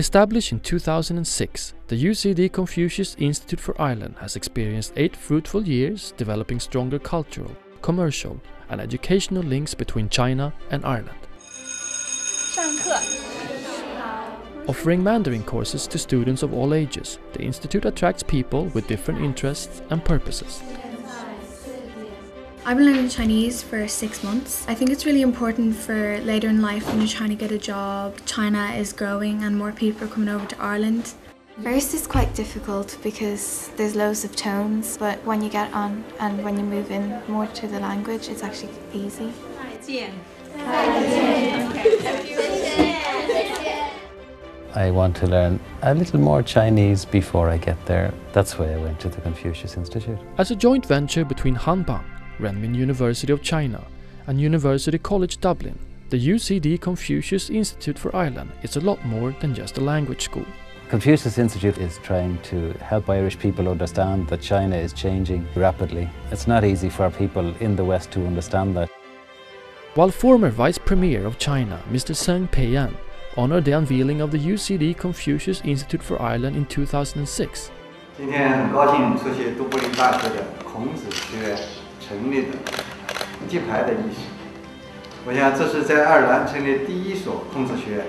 Established in 2006, the UCD Confucius Institute for Ireland has experienced 8 fruitful years developing stronger cultural, commercial and educational links between China and Ireland. Offering Mandarin courses to students of all ages, the institute attracts people with different interests and purposes. I've been learning Chinese for 6 months. I think it's really important for later in life when you're trying to get a job. China is growing and more people are coming over to Ireland. First is quite difficult because there's loads of tones, but when you get on and when you move in more to the language, it's actually easy. I want to learn a little more Chinese before I get there. That's why I went to the Confucius Institute. As a joint venture between Hanbang, Renmin University of China and University College Dublin, the UCD Confucius Institute for Ireland is a lot more than just a language school. Confucius Institute is trying to help Irish people understand that China is changing rapidly. It's not easy for people in the West to understand that. While former Vice Premier of China, Mr. Zheng Peiyan, honored the unveiling of the UCD Confucius Institute for Ireland in 2006. 今天很高兴出席都柏林大学的孔子学成立的揭牌的仪式。我想这是在爱尔兰成立第一所孔子学院。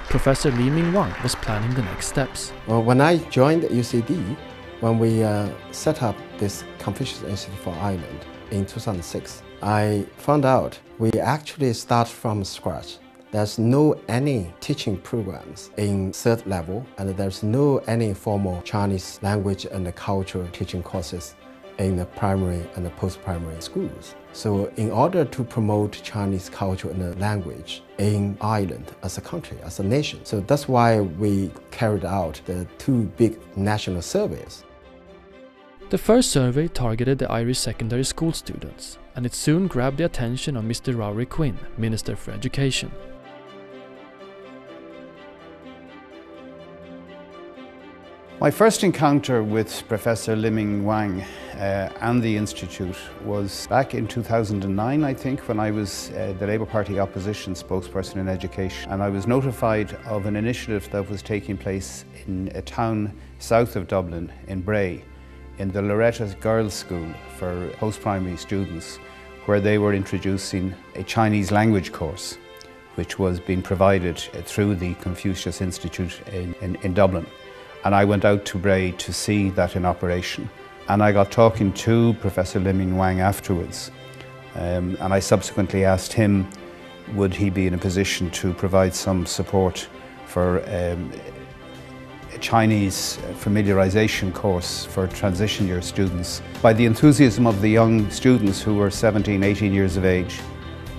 Professor Li Mingwang was planning the next steps. Well, when I joined UCD, when we set up this Confucius Institute for Ireland in 2006, I found out we actually start from scratch. There's no any teaching programs in third level, and there's no any formal Chinese language and culture teaching courses in the primary and the post-primary schools. So in order to promote Chinese culture and language in Ireland as a country, as a nation, so that's why we carried out the 2 big national surveys. The first survey targeted the Irish secondary school students, and it soon grabbed the attention of Mr. Rory Quinn, Minister for Education. My first encounter with Professor Li Mingwang and the Institute was back in 2009, I think, when I was the Labour Party opposition spokesperson in education. And I was notified of an initiative that was taking place in a town south of Dublin, in Bray, in the Loretta's Girls' School for post-primary students, where they were introducing a Chinese language course, which was being provided through the Confucius Institute in Dublin. And I went out to Bray to see that in operation. And I got talking to Professor Li Mingwang afterwards. And I subsequently asked him, would he be in a position to provide some support for a Chinese familiarization course for transition year students. By the enthusiasm of the young students who were 17, 18 years of age,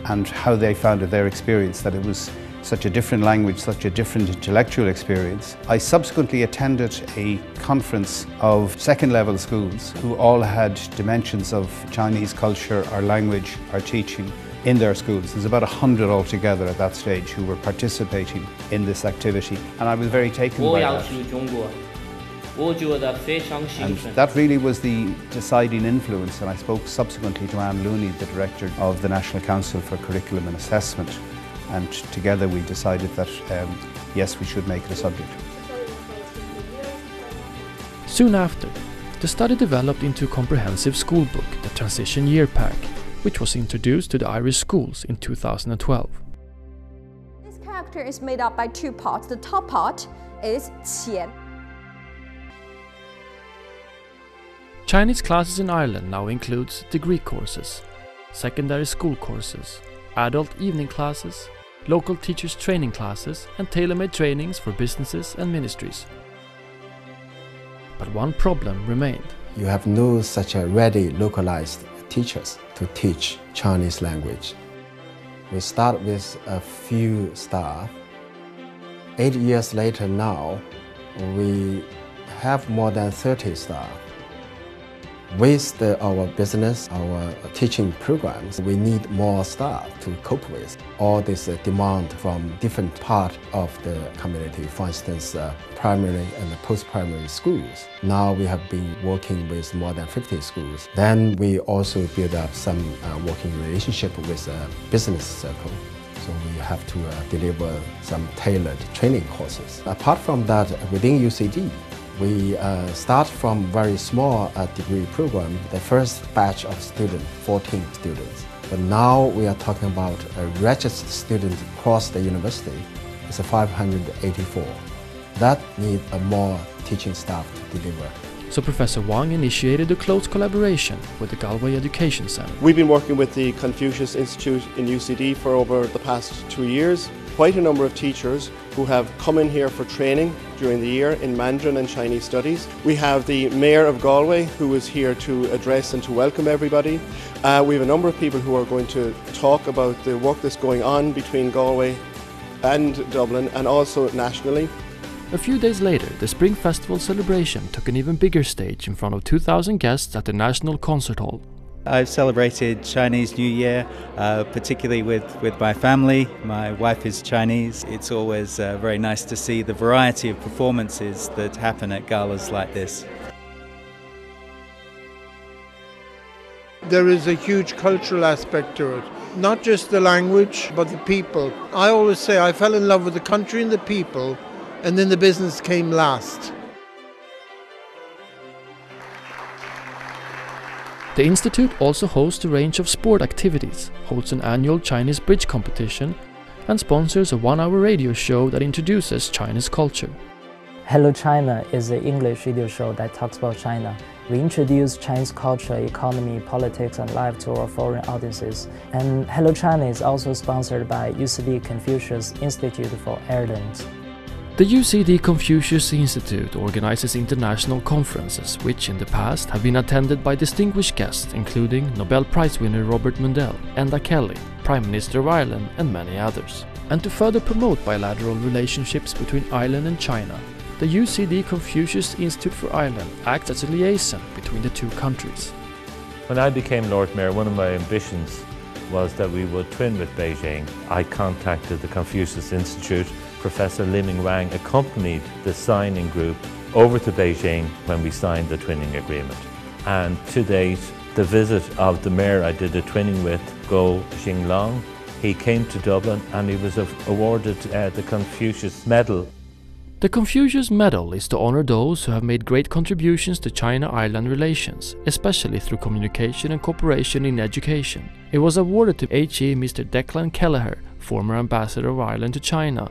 and how they found it their experience, that it was such a different language, such a different intellectual experience. I subsequently attended a conference of second-level schools who all had dimensions of Chinese culture or language or teaching in their schools. There's about 100 altogether at that stage who were participating in this activity, and I was very taken by that. And that really was the deciding influence, and I spoke subsequently to Anne Looney, the Director of the National Council for Curriculum and Assessment, and together we decided that yes, we should make it a subject. Soon after, the study developed into a comprehensive school book, the Transition Year Pack, which was introduced to the Irish schools in 2012. This character is made up by 2 parts. The top part is 钱. Chinese classes in Ireland now includes degree courses, secondary school courses, adult evening classes, local teachers training classes and tailor-made trainings for businesses and ministries. But one problem remained. You have no such a ready localized teachers to teach Chinese language. We start with a few staff. 8 years later now, we have more than 30 staff. With our business, our teaching programs, we need more staff to cope with all this demand from different parts of the community, for instance, primary and post-primary schools. Now we have been working with more than 50 schools. Then we also build up some working relationship with a business circle. So we have to deliver some tailored training courses. Apart from that, within UCD, we start from very small degree program. The first batch of students, 14 students. But now we are talking about a registered student across the university. It's 584. That needs more teaching staff to deliver. So Professor Wang initiated a close collaboration with the Galway Education Centre. We've been working with the Confucius Institute in UCD for over the past 2 years. Quite a number of teachers who have come in here for training during the year in Mandarin and Chinese studies. We have the Mayor of Galway who is here to address and to welcome everybody. We have a number of people who are going to talk about the work that's going on between Galway and Dublin and also nationally. A few days later, the Spring Festival celebration took an even bigger stage in front of 2,000 guests at the National Concert Hall. I've celebrated Chinese New Year, particularly with my family. My wife is Chinese. It's always very nice to see the variety of performances that happen at galas like this. There is a huge cultural aspect to it. Not just the language, but the people. I always say I fell in love with the country and the people, and then the business came last. The Institute also hosts a range of sport activities, holds an annual Chinese bridge competition, and sponsors a 1-hour radio show that introduces Chinese culture. Hello China is an English radio show that talks about China. We introduce Chinese culture, economy, politics, and life to our foreign audiences. And Hello China is also sponsored by UCD Confucius Institute for Ireland. The UCD Confucius Institute organizes international conferences, which in the past have been attended by distinguished guests including Nobel Prize winner Robert Mundell, Enda Kelly, Prime Minister of Ireland, and many others. And to further promote bilateral relationships between Ireland and China, the UCD Confucius Institute for Ireland acts as a liaison between the two countries. When I became Lord Mayor, one of my ambitions was that we would twin with Beijing. I contacted the Confucius Institute. Professor Liming Wang accompanied the signing group over to Beijing when we signed the twinning agreement. And to date, the visit of the mayor I did the twinning with, Go Xinglong, he came to Dublin and he was awarded the Confucius Medal. The Confucius Medal is to honour those who have made great contributions to China-Ireland relations, especially through communication and cooperation in education. It was awarded to H.E. Mr. Declan Kelleher, former ambassador of Ireland to China,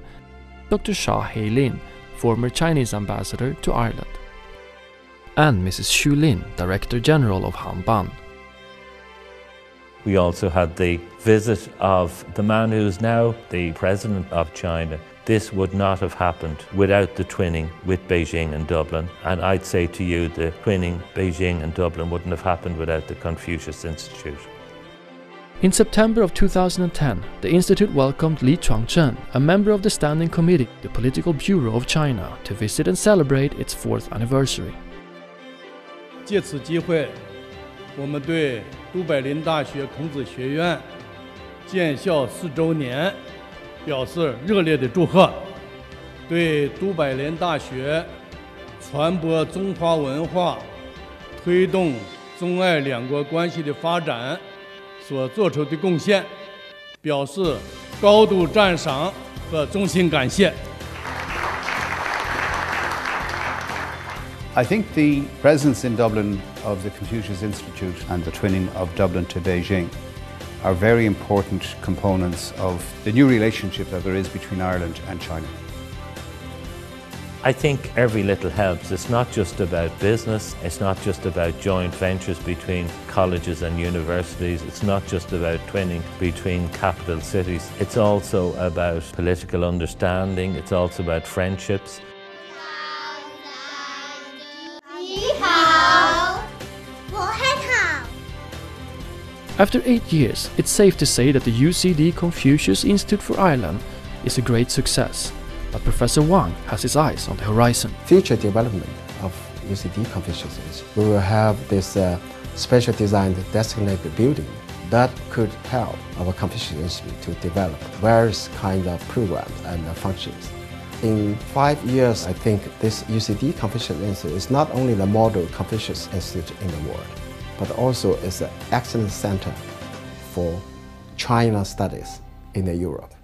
Dr. Xia Heilin, former Chinese ambassador to Ireland, and Mrs. Xu Lin, Director General of Hanban. We also had the visit of the man who is now the President of China. This would not have happened without the twinning with Beijing and Dublin. And I'd say to you, the twinning Beijing and Dublin wouldn't have happened without the Confucius Institute. In September of 2010, the Institute welcomed Li Chuangzhen, a member of the Standing Committee, the Political Bureau of China, to visit and celebrate its 4th anniversary. 借此机会，我们对都柏林大学孔子学院建校4周年表示热烈的祝贺，对都柏林大学传播中华文化、推动中爱两国关系的发展所做出的贡献，表示高度赞赏和衷心感谢。 I think the presence in Dublin of the Confucius Institute and the twinning of Dublin to Beijing are very important components of the new relationship that there is between Ireland and China. I think every little helps. It's not just about business, it's not just about joint ventures between colleges and universities, it's not just about twinning between capital cities, it's also about political understanding, it's also about friendships. After 8 years, it's safe to say that the UCD Confucius Institute for Ireland is a great success. But Professor Wang has his eyes on the horizon. Future development of UCD Confucius Institute, we will have this special designed designated building that could help our Confucius Institute to develop various kinds of programs and functions. In 5 years, I think this UCD Confucius Institute is not only the model Confucius Institute in the world, but also is an excellent center for China studies in Europe.